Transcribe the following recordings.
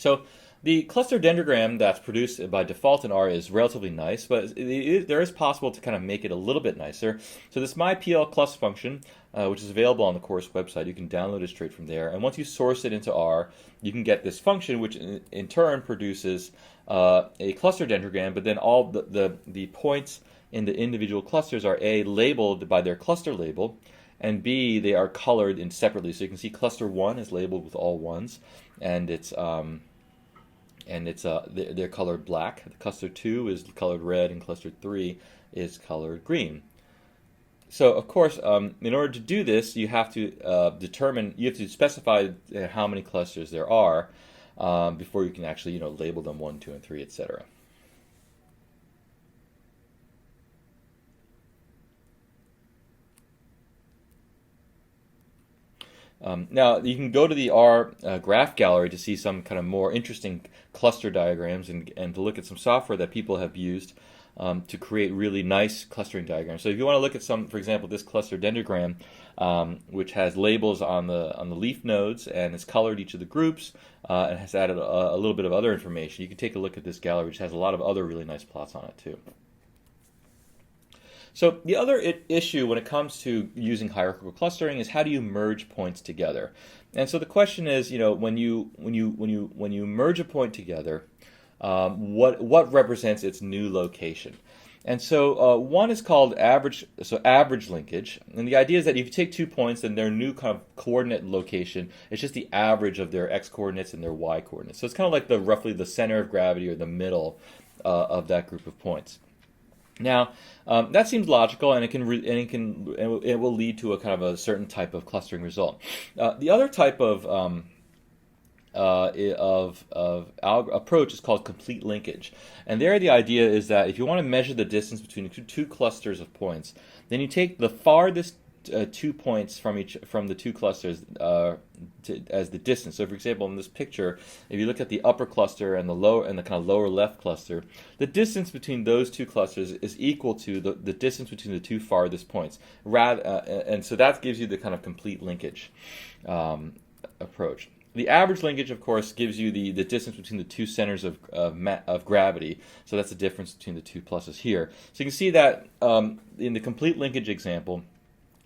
So the cluster dendrogram that's produced by default in R is relatively nice, but there is possible to kind of make it a little bit nicer. So this myPL function, which is available on the course website, you can download it straight from there. And once you source it into R, you can get this function, which in turn produces a cluster dendrogram, but then all the points in the individual clusters are A, labeled by their cluster label, and B, they are colored in separately. So you can see cluster 1 is labeled with all ones, and they're colored black. Cluster 2 is colored red, and cluster 3 is colored green. So of course, in order to do this, you have to specify how many clusters there are before you can actually label them 1, 2, and 3, etc. Now, you can go to the R graph gallery to see some kind of more interesting cluster diagrams and to look at some software that people have used to create really nice clustering diagrams. So if you want to look at some, for example, this cluster dendrogram, which has labels on the leaf nodes and has colored each of the groups and has added a little bit of other information, you can take a look at this gallery, which has a lot of other really nice plots on it too. So the other issue when it comes to using hierarchical clustering is how do you merge points together? And so the question is, when you merge a point together, what represents its new location? And so one is called average linkage, and the idea is that if you take 2 points, then their new kind of coordinate location is just the average of their x coordinates and their y coordinates. So it's kind of like roughly the center of gravity or the middle of that group of points. Now, that seems logical, and it will lead to a kind of a certain type of clustering result. The other type of approach is called complete linkage, and there the idea is that if you want to measure the distance between two clusters of points, then you take the farthest 2 points from the two clusters as the distance. So, for example, in this picture, if you look at the upper cluster and the kind of lower left cluster, the distance between those two clusters is equal to the distance between the two farthest points. And so that gives you the kind of complete linkage approach. The average linkage, of course, gives you the distance between the two centers of gravity. So that's the difference between the two pluses here. So you can see that in the complete linkage example,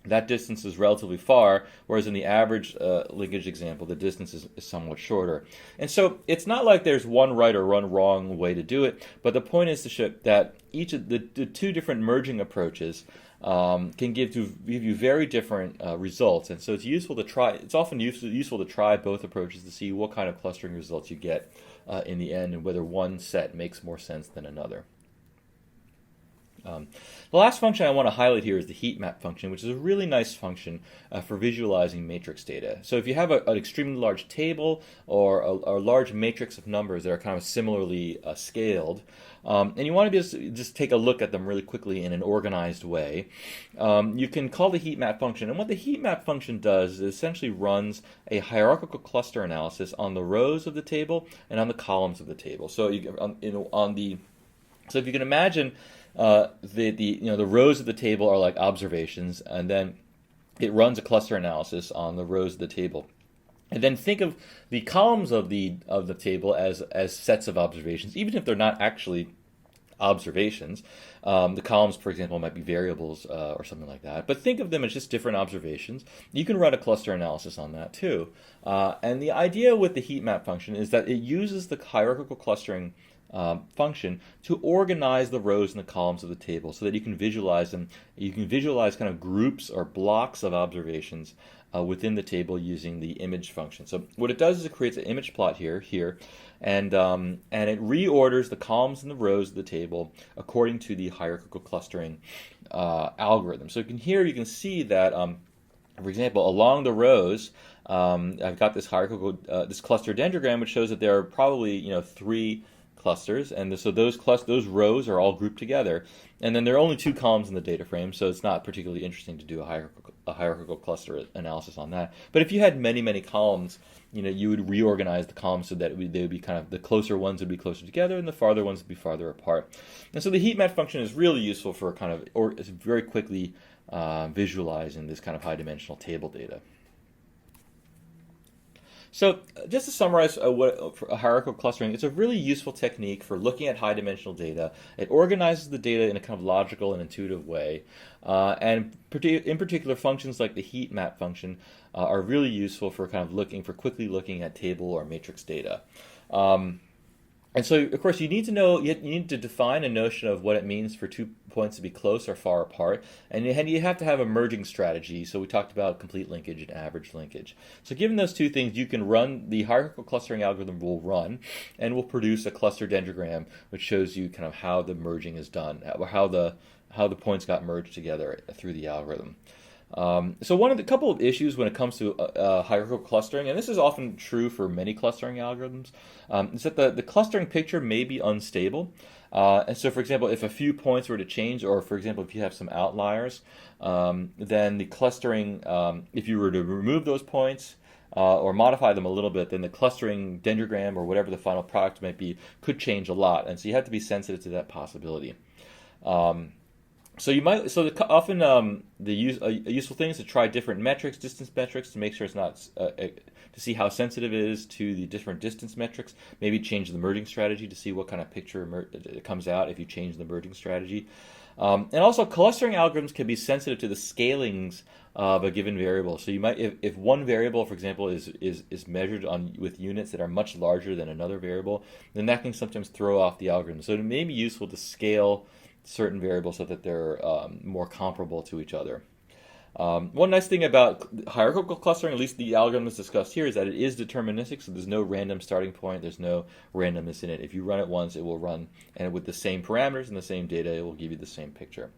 that distance is relatively far, whereas in the average linkage example, the distance is somewhat shorter. And so it's not like there's one right or one wrong way to do it, but the point is to show that each of the two different merging approaches can give you very different results. And so it's useful to try. It's often useful to try both approaches to see what kind of clustering results you get in the end, and whether one set makes more sense than another. The last function I want to highlight here is the Heatmap function, which is a really nice function for visualizing matrix data. So if you have an extremely large table or a large matrix of numbers that are kind of similarly scaled, and you want to just take a look at them really quickly in an organized way, you can call the Heatmap function. And what the Heatmap function does is essentially runs a hierarchical cluster analysis on the rows of the table and on the columns of the table. So so if you can imagine, the rows of the table are like observations, and then it runs a cluster analysis on the rows of the table. And then think of the columns of the table as sets of observations, even if they're not actually observations. The columns, for example, might be variables or something like that. But think of them as just different observations. You can run a cluster analysis on that too. And the idea with the Heatmap function is that it uses the hierarchical clustering function to organize the rows and the columns of the table so that you can visualize them. You can visualize kind of groups or blocks of observations within the table using the image function. So what it does is it creates an image plot here, and it reorders the columns and the rows of the table according to the hierarchical clustering algorithm. So you can see that, for example, along the rows, I've got this hierarchical this cluster dendrogram, which shows that there are probably 3 clusters, and so those rows are all grouped together, and then there are only 2 columns in the data frame, so it's not particularly interesting to do a hierarchical cluster analysis on that. But if you had many columns, you would reorganize the columns so that they would be kind of, the closer ones would be closer together and the farther ones would be farther apart. And so the Heatmap function is really useful for very quickly visualizing this kind of high dimensional table data. So just to summarize what for hierarchical clustering, it's a really useful technique for looking at high-dimensional data. It organizes the data in a kind of logical and intuitive way. And in particular, functions like the heat map function are really useful for kind of quickly looking at table or matrix data. And so, of course, you need to define a notion of what it means for 2 points to be close or far apart, and you have to have a merging strategy. So we talked about complete linkage and average linkage. So given those two things, you can run the hierarchical clustering algorithm will run, and will produce a cluster dendrogram, which shows you kind of how the merging is done, how the points got merged together through the algorithm. So one of the couple of issues when it comes to hierarchical clustering, and this is often true for many clustering algorithms, is that the clustering picture may be unstable. And so, for example, if a few points were to change, or for example, if you have some outliers, then the clustering, if you were to remove those points or modify them a little bit, then the clustering dendrogram or whatever the final product might be could change a lot. And so you have to be sensitive to that possibility. Often a useful thing is to try different metrics, distance metrics, to make sure it's not to see how sensitive it is to the different distance metrics. Maybe change the merging strategy to see what kind of picture comes out if you change the merging strategy. And also, clustering algorithms can be sensitive to the scalings of a given variable. So you might, if one variable, for example, is measured with units that are much larger than another variable, then that can sometimes throw off the algorithm. So it may be useful to scale certain variables so that they're more comparable to each other. One nice thing about hierarchical clustering, at least the algorithm that's discussed here, is that it is deterministic, so there's no random starting point, there's no randomness in it. If you run it once, it will run, and with the same parameters and the same data, it will give you the same picture.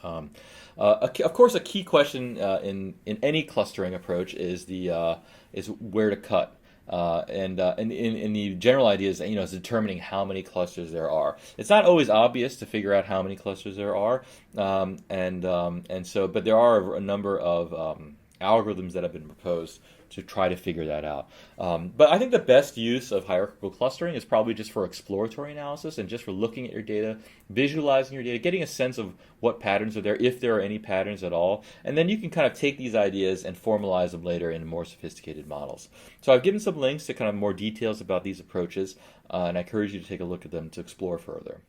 Of course, a key question in any clustering approach is where to cut. And the general idea is determining how many clusters there are. It's not always obvious to figure out how many clusters there are, but there are a number of algorithms that have been proposed to try to figure that out. But I think the best use of hierarchical clustering is probably just for exploratory analysis and just for looking at your data, visualizing your data, getting a sense of what patterns are there, if there are any patterns at all, and then you can kind of take these ideas and formalize them later in more sophisticated models. So I've given some links to kind of more details about these approaches, and I encourage you to take a look at them to explore further.